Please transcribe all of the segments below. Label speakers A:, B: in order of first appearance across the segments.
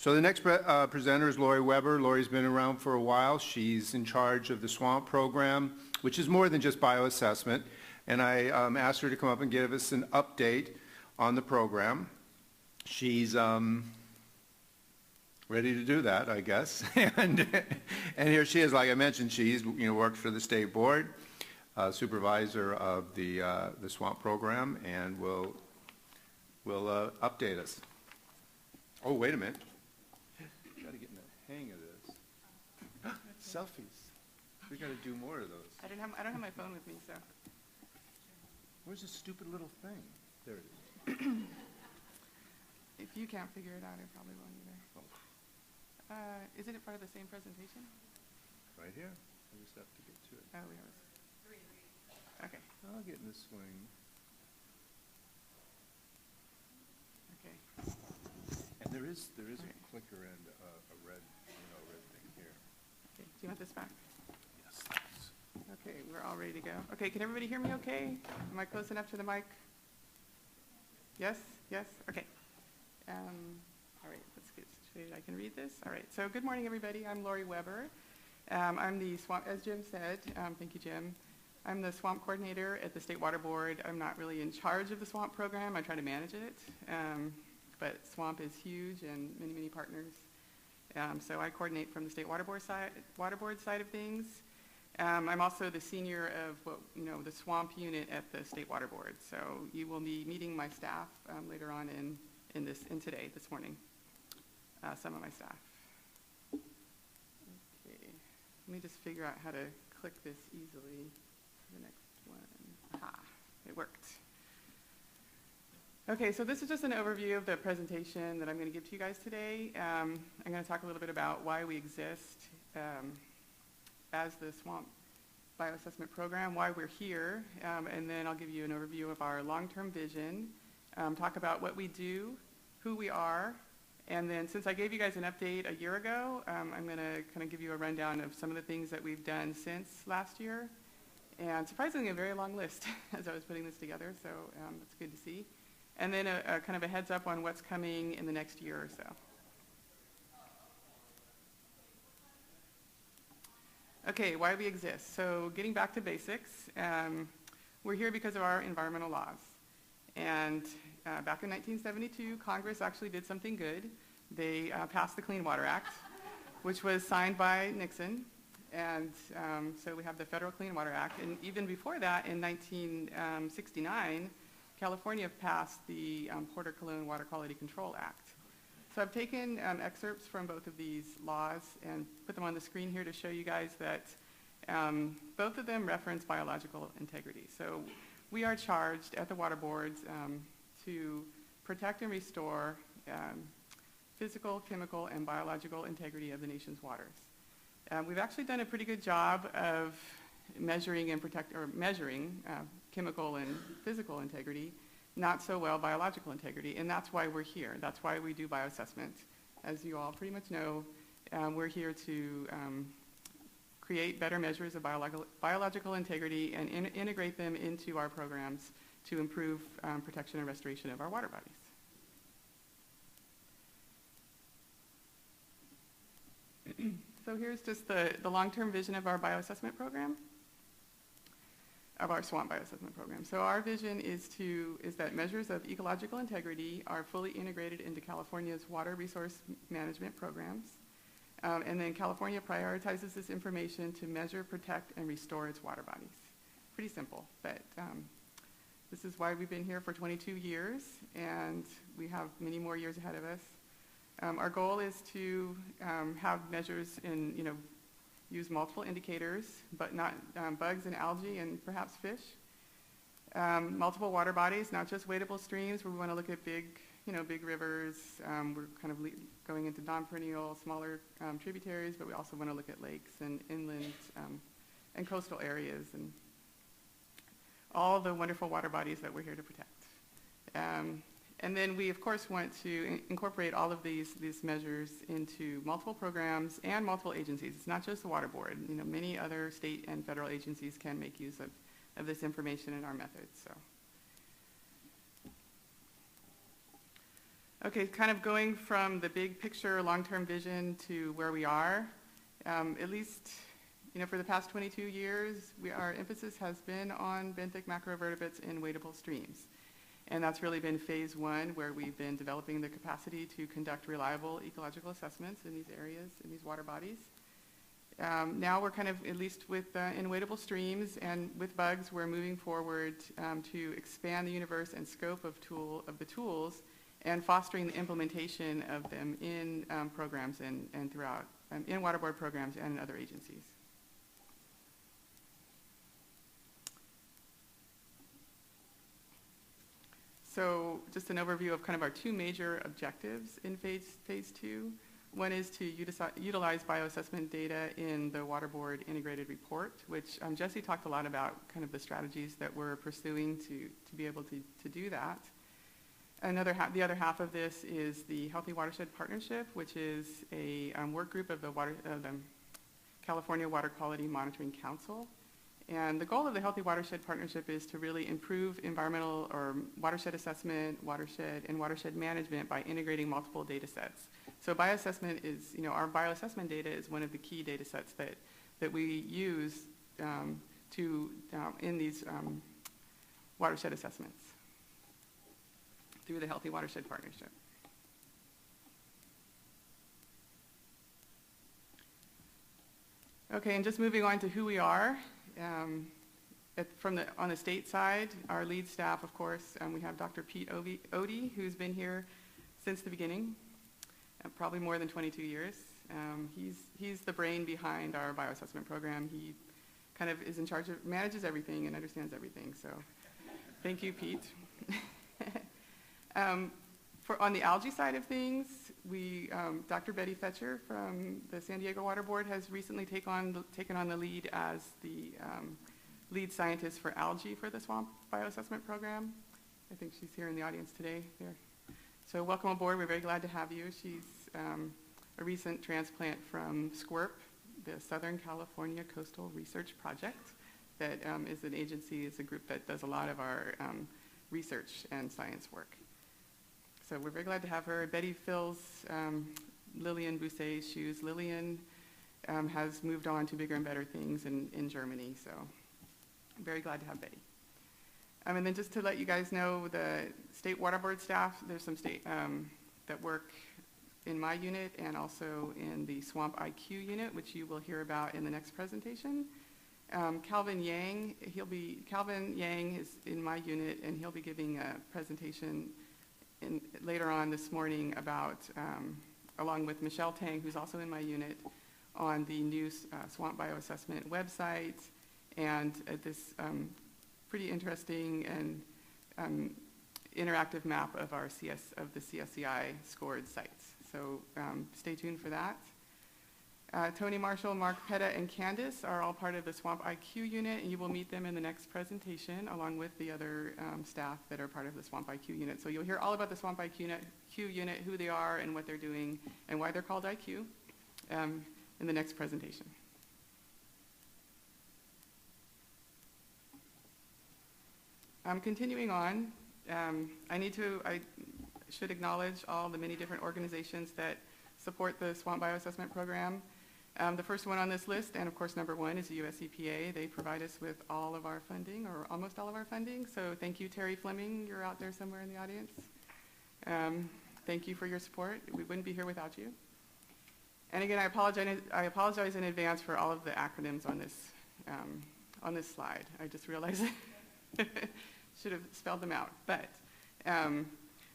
A: So the next presenter is Lori Weber. Lori's been around for a while. She's in charge of the SWAMP program, which is more than just bioassessment. And I asked her to come up and give us an update on the program. She's ready to do that, I guess. and here she is. Like I mentioned, she's worked for the state board, supervisor of the SWAMP program, and will update us. Oh, wait a minute. Got to get in the hang of this. Selfies. We got to do more of those.
B: I don't have my phone with me, so.
A: Where's this stupid little thing? There it is.
B: If you can't figure it out, I probably won't either.
A: Oh.
B: Isn't it part of the same presentation?
A: Right here. I just have to get to it.
B: Oh, we have it. Okay.
A: I'll get in the swing.
B: Okay.
A: And there is a clicker and a red thing here.
B: Okay. Do you want this back?
A: Yes, thanks.
B: Okay, we're all ready to go. Okay, can everybody hear me okay? Am I close enough to the mic? Yes? Yes? Okay. All right, let's get straight. I can read this. All right, so good morning, everybody. I'm Lori Weber. I'm the SWAMP, as Jim said. Thank you, Jim. I'm the SWAMP coordinator at the State Water Board. I'm not really in charge of the SWAMP program. I try to manage it. But SWAMP is huge and many, many partners. So I coordinate from the State Water Board side of things. I'm also the senior of the SWAMP unit at the State Water Board. So you will be meeting my staff later on this morning. Some of my staff. Okay, let me just figure out how to click this easily. The next one. Aha, it worked. Okay, so this is just an overview of the presentation that I'm going to give to you guys today. I'm going to talk a little bit about why we exist as the SWAMP Bioassessment Program, why we're here, and then I'll give you an overview of our long-term vision, talk about what we do, who we are, and then since I gave you guys an update a year ago, I'm going to kind of give you a rundown of some of the things that we've done since last year, and surprisingly a very long list as I was putting this together, so it's good to see. And then a kind of a heads up on what's coming in the next year or so. Okay, why we exist. So getting back to basics, we're here because of our environmental laws. And back in 1972, Congress actually did something good. They passed the Clean Water Act, which was signed by Nixon. And so we have the Federal Clean Water Act. And even before that, in 1969, California passed the Porter-Cologne Water Quality Control Act. So I've taken excerpts from both of these laws and put them on the screen here to show you guys that both of them reference biological integrity. So we are charged at the water boards to protect and restore physical, chemical, and biological integrity of the nation's waters. We've actually done a pretty good job of measuring chemical and physical integrity, not so well biological integrity, and that's why we're here. That's why we do bioassessment. As you all pretty much know, we're here to create better measures of biological integrity and integrate them into our programs to improve protection and restoration of our water bodies. So here's just the long-term vision of our bioassessment program, of our SWAMP bioassessment program. So our vision is that measures of ecological integrity are fully integrated into California's water resource management programs. And then California prioritizes this information to measure, protect, and restore its water bodies. Pretty simple, but this is why we've been here for 22 years, and we have many more years ahead of us. Our goal is to have measures use multiple indicators, but not bugs and algae and perhaps fish. Multiple water bodies, not just wadable streams where we want to look at big rivers. We're kind of going into non-perennial, smaller tributaries, but we also want to look at lakes and inland and coastal areas and all the wonderful water bodies that we're here to protect. And then we, of course, want to incorporate all of these measures into multiple programs and multiple agencies. It's not just the Water Board. Many other state and federal agencies can make use of this information and our methods. So. Okay, kind of going from the big picture, long-term vision to where we are. At least, for the past 22 years, our emphasis has been on benthic macrovertebrates in wadable streams. And that's really been phase one, where we've been developing the capacity to conduct reliable ecological assessments in these areas, in these water bodies. Now we're kind of, at least with in wadable streams and with bugs, we're moving forward to expand the universe and scope of the tools and fostering the implementation of them in programs and throughout, in water board programs and in other agencies. So just an overview of kind of our two major objectives in phase two. One is to utilize bioassessment data in the water board integrated report, which Jesse talked a lot about kind of the strategies that we're pursuing to be able to do that. The other half of this is the Healthy Watershed Partnership, which is a work group of the California Water Quality Monitoring Council. And the goal of the Healthy Watershed Partnership is to really improve environmental or watershed assessment, and watershed management by integrating multiple data sets. So bioassessment is, our bioassessment data is one of the key data sets that we use in these watershed assessments through the Healthy Watershed Partnership. Okay, and just moving on to who we are. On the state side, our lead staff, of course, we have Dr. Pete Odie, who's been here since the beginning, probably more than 22 years. He's the brain behind our bioassessment program. He kind of is in charge of, manages everything and understands everything, so thank you, Pete. On the algae side of things, Dr. Betty Fetcher from the San Diego Water Board has recently taken on the lead as the lead scientist for algae for the swamp bioassessment program. I think she's here in the audience today. There. So welcome aboard. We're very glad to have you. She's a recent transplant from SWRCB, the Southern California Coastal Research Project, that is an agency, is a group that does a lot of our research and science work. So we're very glad to have her. Betty fills Lillian Bousset's shoes. Lillian has moved on to bigger and better things in Germany, so I'm very glad to have Betty. And then just to let you guys know, the state water board staff, there's some state that work in my unit and also in the Swamp IQ unit, which you will hear about in the next presentation. Calvin Yang is in my unit, and he'll be giving a presentation later on this morning about, along with Michelle Tang, who's also in my unit, on the new swamp bioassessment website and this pretty interesting and interactive map of the CSCI scored sites. So stay tuned for that. Tony Marshall, Mark Petta, and Candace are all part of the Swamp IQ unit, and you will meet them in the next presentation along with the other staff that are part of the Swamp IQ unit. So you'll hear all about the Swamp IQ unit, who they are and what they're doing and why they're called IQ in the next presentation. Continuing on, I should acknowledge all the many different organizations that support the Swamp Bioassessment Program. The first one on this list, and of course number one, is the US EPA. They provide us with all of our funding, or almost all of our funding. So thank you, Terry Fleming. You're out there somewhere in the audience. Thank you for your support. We wouldn't be here without you. And again, I apologize in advance for all of the acronyms on this slide. I just realized should have spelled them out. But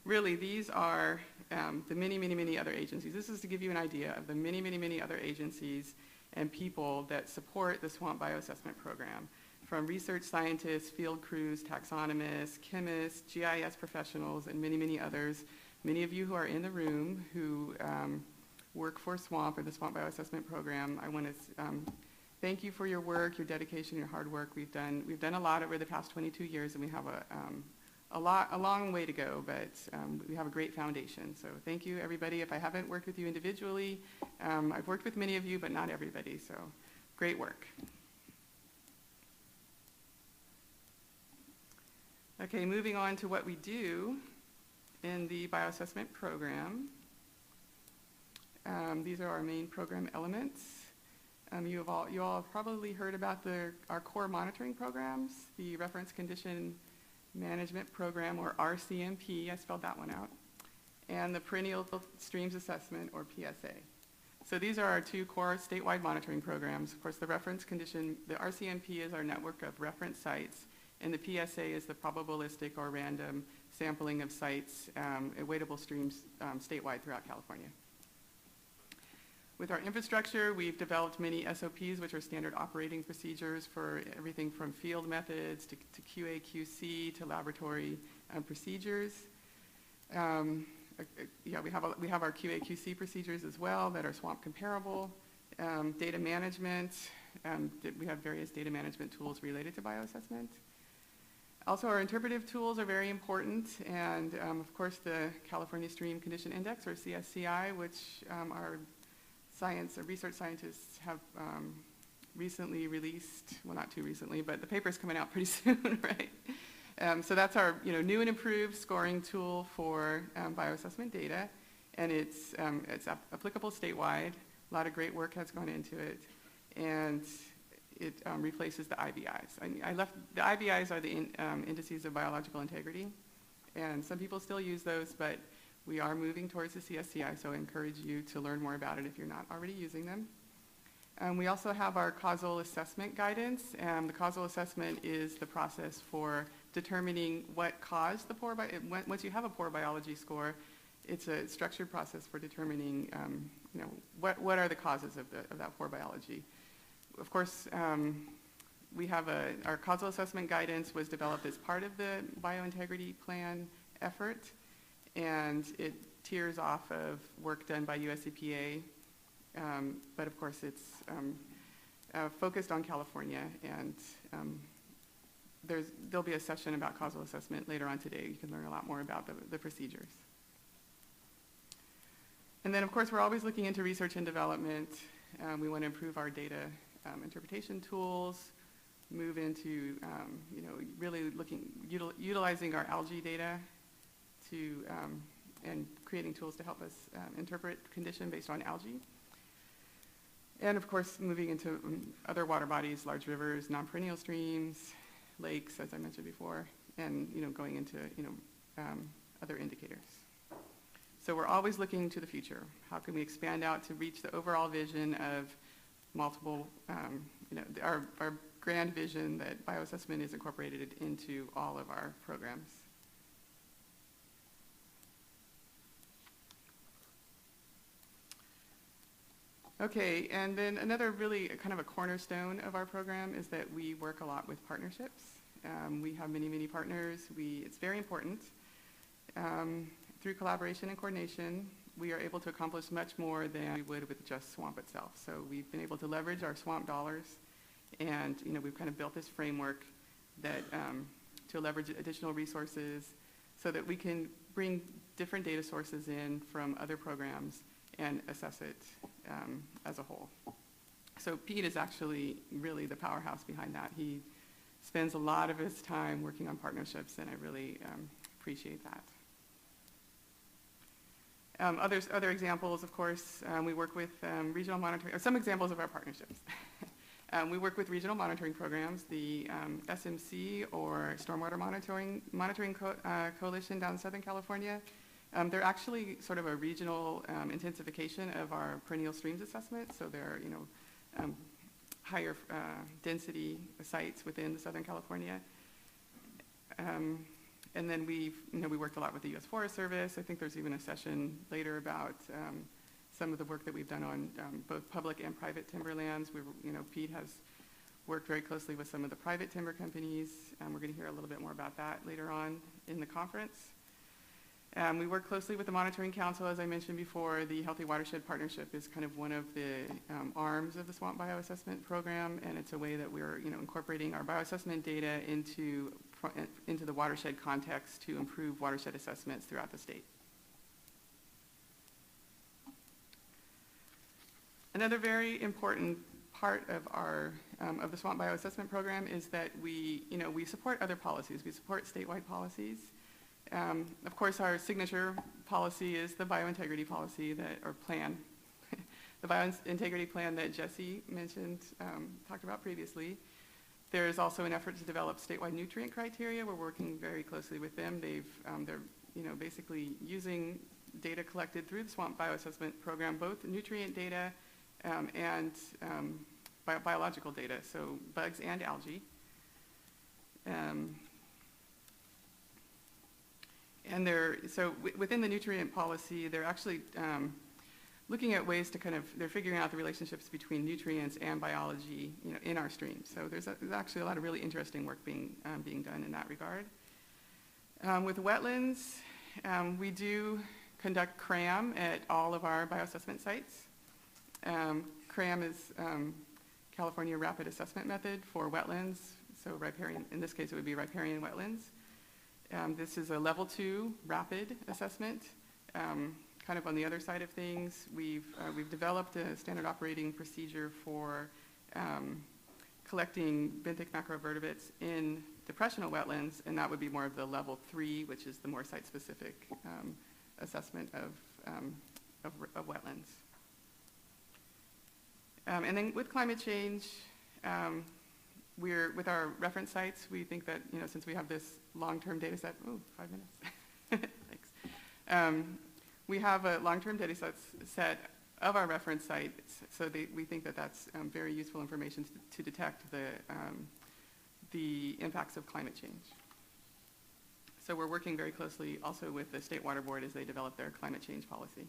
B: really, these are the many other agencies. This is to give you an idea of the many other agencies and people that support the Swamp Bioassessment Program, from research scientists, field crews, taxonomists, chemists, GIS professionals, and many others. Many of you who are in the room who work for SWAMP or the Swamp Bioassessment Program, I want to thank you for your work, your dedication, your hard work. We've done a lot over the past 22 years, and we have a long way to go, but we have a great foundation. So thank you, everybody. If I haven't worked with you individually, I've worked with many of you, but not everybody. So great work. Okay, moving on to what we do. in the bioassessment program. These are our main program elements. You all have probably heard about our core monitoring programs, the Reference Condition Management Program, or RCMP, I spelled that one out, and the Perennial Streams Assessment, or PSA. So these are our two core statewide monitoring programs. Of course, the RCMP is our network of reference sites, and the PSA is the probabilistic or random sampling of sites, awaitable streams statewide throughout California. With our infrastructure, we've developed many SOPs, which are standard operating procedures for everything from field methods to QA, QC to laboratory procedures. Yeah, we have our QA, QC procedures as well that are swamp comparable. Data management, we have various data management tools related to bioassessment. Also, our interpretive tools are very important, and of course the California Stream Condition Index, or CSCI, which our research scientists have recently released, well, not too recently, but the paper's coming out pretty soon, right? So that's our new and improved scoring tool for bioassessment data, and it's applicable statewide. A lot of great work has gone into it, and it replaces the IBIs. The IBIs are the indices of biological integrity, and some people still use those, but we are moving towards the CSCI, so I encourage you to learn more about it if you're not already using them. We also have our causal assessment guidance. The causal assessment is the process for determining what caused the poor once you have a poor biology score, it's a structured process for determining what are the causes of that poor biology. Of course, we have our causal assessment guidance was developed as part of the biointegrity plan effort, and it tiers off of work done by USEPA, but of course it's focused on California, and there'll be a session about causal assessment later on today. You can learn a lot more about the procedures. And then of course we're always looking into research and development. We want to improve our data interpretation tools, move into really utilizing our algae data to and creating tools to help us interpret condition based on algae. And of course, moving into other water bodies, large rivers, non-perennial streams, lakes, as I mentioned before, and going into other indicators. So we're always looking to the future. How can we expand out to reach the overall vision of multiple, our grand vision that bioassessment is incorporated into all of our programs. Okay, and then another really kind of a cornerstone of our program is that we work a lot with partnerships. We have many, many partners. It's very important. Through collaboration and coordination, we are able to accomplish much more than we would with just SWAMP itself. So we've been able to leverage our SWAMP dollars, and we've kind of built this framework that to leverage additional resources so that we can bring different data sources in from other programs and assess it as a whole. So Pete is actually really the powerhouse behind that. He spends a lot of his time working on partnerships, and I really appreciate that. Other examples, of course, we work with regional monitoring, or some examples of our partnerships. We work with regional monitoring programs, the SMC, or Stormwater Monitoring Coalition down in Southern California. They're actually sort of a regional intensification of our perennial streams assessment, so they're higher density sites within the Southern California. And then we worked a lot with the U.S. Forest Service. I think there's even a session later about some of the work that we've done on both public and private timberlands. Pete has worked very closely with some of the private timber companies. We're going to hear a little bit more about that later on in the conference. We work closely with the Monitoring Council, as I mentioned before. The Healthy Watershed Partnership is kind of one of the arms of the Swamp Bioassessment Program, and it's a way that we're incorporating our bioassessment data into the watershed context to improve watershed assessments throughout the state. Another very important part of our of the Swamp Bioassessment Program is that we support other policies. We support statewide policies. Of course, our signature policy is the biointegrity policy or plan. The biointegrity plan that Jesse mentioned, talked about previously. There's also an effort to develop statewide nutrient criteria. We're working very closely with them. They're basically using data collected through the Swamp Bioassessment Program, both nutrient data and biological data, so bugs and algae. Within the nutrient policy, they're actually looking at ways to they're figuring out the relationships between nutrients and biology, in our streams. So there's actually a lot of really interesting work being done in that regard. With wetlands, we do conduct CRAM at all of our bioassessment sites. CRAM is California Rapid Assessment Method for wetlands. So riparian, in this case, it would be riparian wetlands. This is a level 2 rapid assessment. Kind of on the other side of things, we've developed a standard operating procedure for collecting benthic macrovertebrates in depressional wetlands, and that would be more of the level 3, which is the more site-specific assessment of wetlands. And then with climate change, with our reference sites, we think that, since we have this long-term data set, 5 minutes, thanks. We have a long-term data set of our reference sites, so we think that that's very useful information to detect the impacts of climate change. So we're working very closely also with the State Water Board as they develop their climate change policy.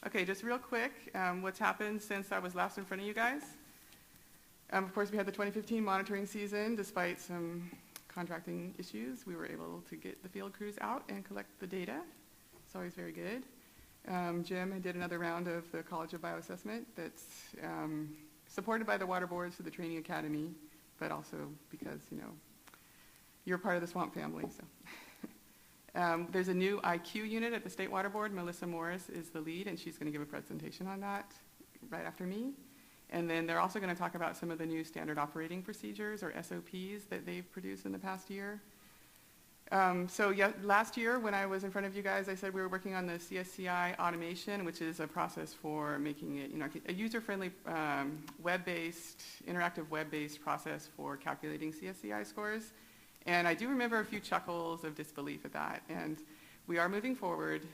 B: Okay, just real quick, what's happened since I was last in front of you guys? Of course, we had the 2015 monitoring season. Despite some contracting issues, we were able to get the field crews out and collect the data. It's always very good. Jim did another round of the College of Bioassessment that's supported by the water boards through the training academy, but also because, you're part of the swamp family. So. There's a new IQ unit at the State Water Board. Melissa Morris is the lead, and she's going to give a presentation on that right after me. And then they're also going to talk about some of the new standard operating procedures, or SOPs, that they've produced in the past year. Last year when I was in front of you guys, I said we were working on the CSCI automation, which is a process for making it, a user-friendly web-based, interactive web-based process for calculating CSCI scores. And I do remember a few chuckles of disbelief at that. And we are moving forward.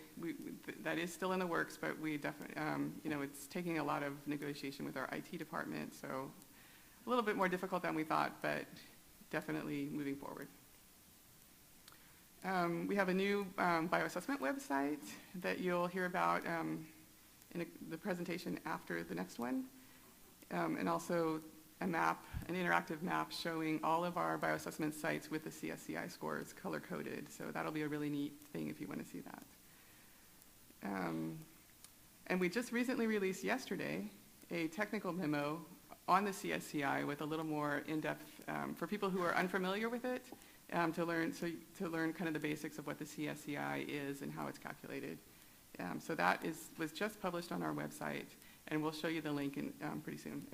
B: That is still in the works, but we definitely, it's taking a lot of negotiation with our IT department, so a little bit more difficult than we thought, but definitely moving forward. We have a new bioassessment website that you'll hear about in the presentation after the next one, and also a map, an interactive map showing all of our bioassessment sites with the CSCI scores color-coded. So that'll be a really neat thing if you want to see that. And we just recently released yesterday a technical memo on the CSCI with a little more in-depth, for people who are unfamiliar with it, to learn kind of the basics of what the CSCI is and how it's calculated. So that was just published on our website, and we'll show you the link pretty soon.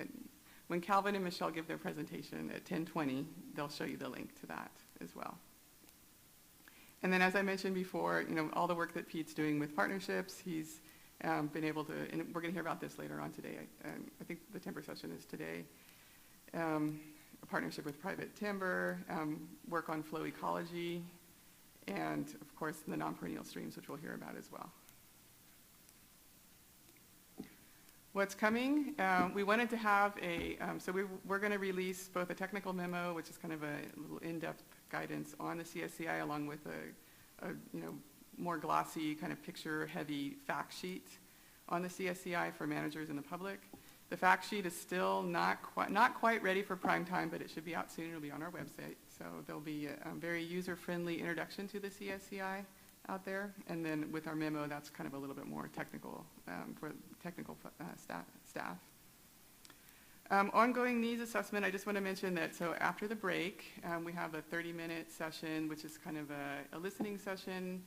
B: When Calvin and Michelle give their presentation at 10:20, they'll show you the link to that as well. And then, as I mentioned before, all the work that Pete's doing with partnerships, he's been able to, and we're going to hear about this later on today. I think the timber session is today. A partnership with private timber, work on flow ecology, and of course the non-perennial streams, which we'll hear about as well. What's coming? We wanted to have we're going to release both a technical memo, which is kind of a little in-depth guidance on the CSCI, along with a more glossy, kind of picture-heavy fact sheet on the CSCI for managers and the public. The fact sheet is still not quite ready for prime time, but it should be out soon. It'll be on our website. So there'll be a very user-friendly introduction to the CSCI out there. And then with our memo, that's kind of a little bit more technical for technical staff. Ongoing needs assessment, I just want to mention that, so after the break, we have a 30-minute session, which is kind of a listening session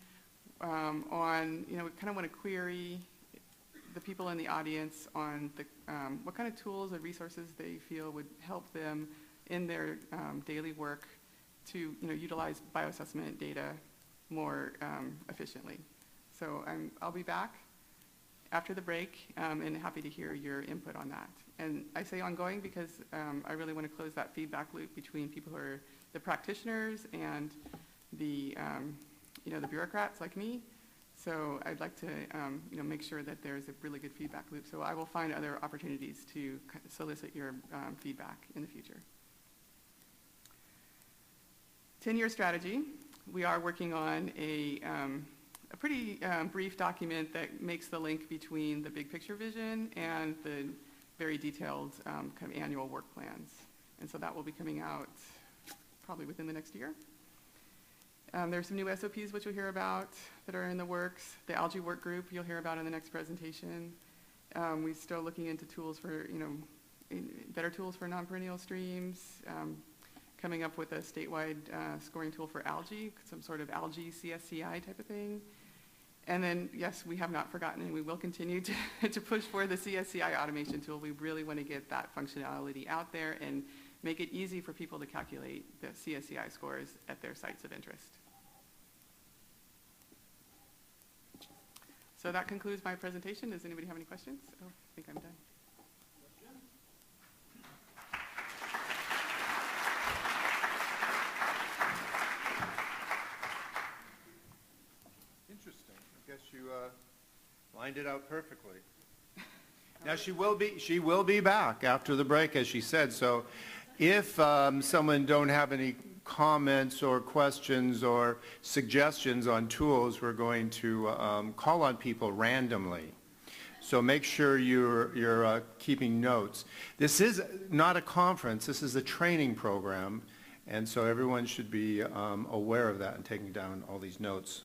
B: on, we kind of want to query the people in the audience on what kind of tools or resources they feel would help them in their daily work to utilize bioassessment data more efficiently. So I'll be back after the break and happy to hear your input on that. And I say ongoing because I really want to close that feedback loop between people who are the practitioners and the the bureaucrats like me. So I'd like to make sure that there's a really good feedback loop. So I will find other opportunities to solicit your feedback in the future. 10-year strategy. We are working on a pretty brief document that makes the link between the big picture vision and the very detailed kind of annual work plans. And so that will be coming out probably within the next year. There's some new SOPs which you'll hear about that are in the works. The algae work group you'll hear about in the next presentation. We're still looking into tools for, better tools for non-perennial streams, coming up with a statewide scoring tool for algae, some sort of algae CSCI type of thing. And then, yes, we have not forgotten, and we will continue to push for the CSCI automation tool. We really want to get that functionality out there and make it easy for people to calculate the CSCI scores at their sites of interest. So that concludes my presentation. Does anybody have any questions? Oh, I think I'm done.
A: Interesting. I guess you lined it out perfectly. Now she will be back after the break, as she said. So if someone don't have any comments or questions or suggestions on tools, we're going to call on people randomly. So make sure you're keeping notes. This is not a conference. This is a training program. And so everyone should be aware of that and taking down all these notes.